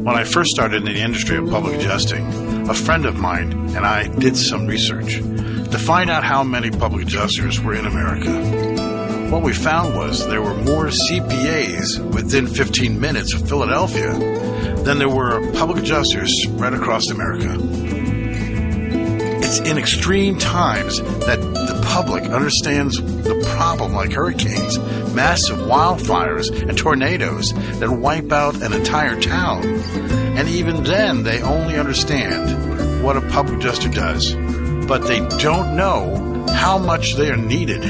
When I first started in the industry of public adjusting, a friend of mine and I did some research to find out how many public adjusters were in America. What we found was there were more CPAs within 15 minutes of Philadelphia than there were public adjusters spread across America. It's in extreme times that the public understands the problem, like hurricanes, massive wildfires, and tornadoes that wipe out an entire town. And even then, they only understand what a public adjuster does, but they don't know how much they are needed.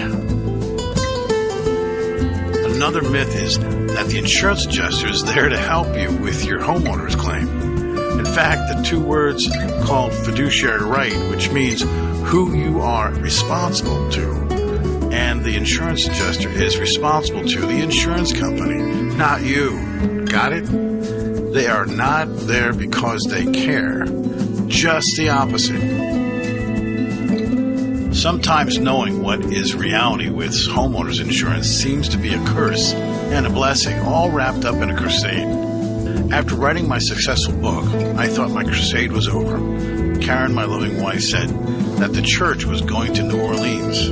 Another myth is that the insurance adjuster is there to help you with your homeowner's claim. In fact, the two words called fiduciary right, which means who you are responsible to, and the insurance adjuster is responsible to the insurance company, not you. Got it? They are not there because they care. Just the opposite. Sometimes knowing what is reality with homeowners insurance seems to be a curse and a blessing, all wrapped up in a crusade. After writing my successful book, I thought my crusade was over. Karen, my loving wife, said that the church was going to New Orleans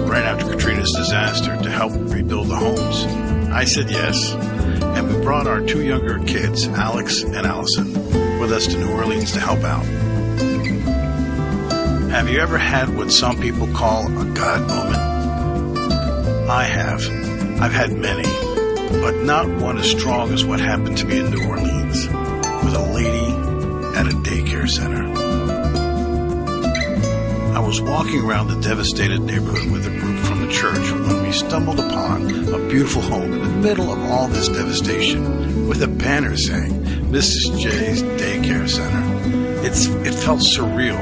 right after Katrina's disaster to help rebuild the homes. I said yes, and we brought our two younger kids, Alex and Allison, with us to New Orleans to help out. Have you ever had what some people call a God moment? I have. I've had many, but not one as strong as what happened to me in New Orleans with a lady at a daycare center. I was walking around the devastated neighborhood with a group from the church when we stumbled upon a beautiful home in the middle of all this devastation with a banner saying, Mrs. J's Daycare Center. It felt surreal.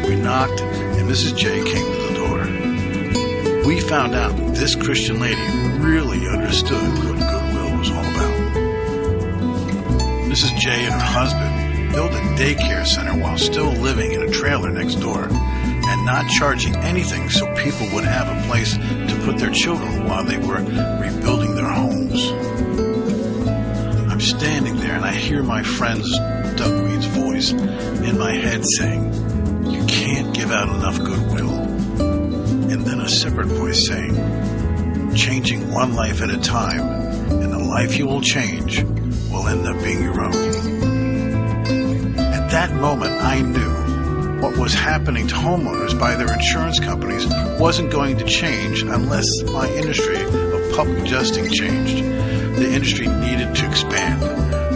We knocked and Mrs. J came to the door. We found out this Christian lady really understood what goodwill was all about. Mrs. J and her husband built a daycare center while still living in a trailer next door and not charging anything so people would have a place to put their children while they were rebuilding their homes. I'm standing there and I hear my friend's duckweed's voice in my head saying, "You can't give out enough goodwill." And then a separate voice saying, "Changing one life at a time, and the life you will change will end up being your own." At that moment, I knew what was happening to homeowners by their insurance companies wasn't going to change unless my industry of public adjusting changed. The industry needed to expand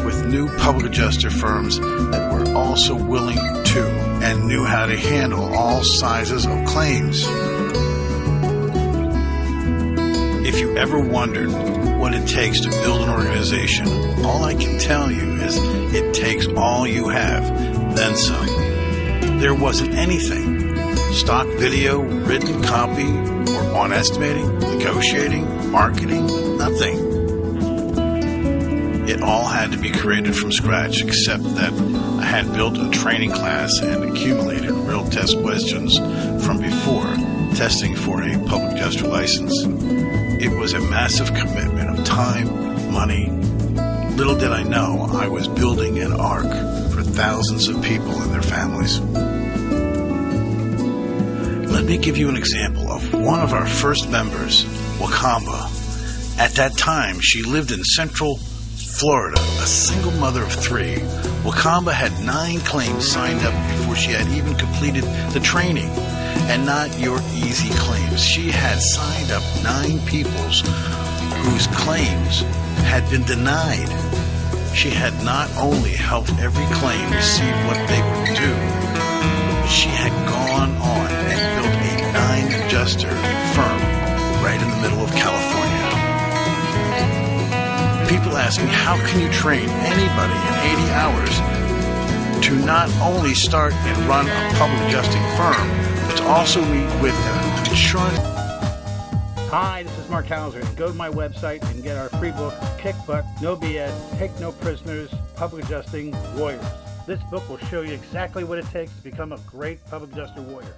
with new public adjuster firms that were also willing to and knew how to handle all sizes of claims. If you ever wondered what it takes to build an organization, all I can tell you is it takes all you have, then some. There wasn't anything. Stock video, written copy, or on estimating, negotiating, marketing, nothing. It all had to be created from scratch, except that I had built a training class and accumulated real test questions from before testing for a public adjuster license. It was a massive commitment of time, money. Little did I know I was building an ark for thousands of people and their families. Let me give you an example of one of our first members, Wakamba. At that time, she lived in Central Florida, a single mother of 3. Wakamba had 9 claims signed up before she had even completed the training. And not your easy claims. She had signed up 9 peoples whose claims had been denied. She had not only helped every claim receive what they were due, but she had gone on and built a 9-adjuster firm right in the middle of California. People ask me, how can you train anybody in 80 hours to not only start and run a public adjusting firm, but to also meet with an insurance? Hi, this is Mark Hauser. Go to my website and get our free book, Kick Butt, No BS, Take No Prisoners, Public Adjusting Warriors. This book will show you exactly what it takes to become a great public adjuster warrior.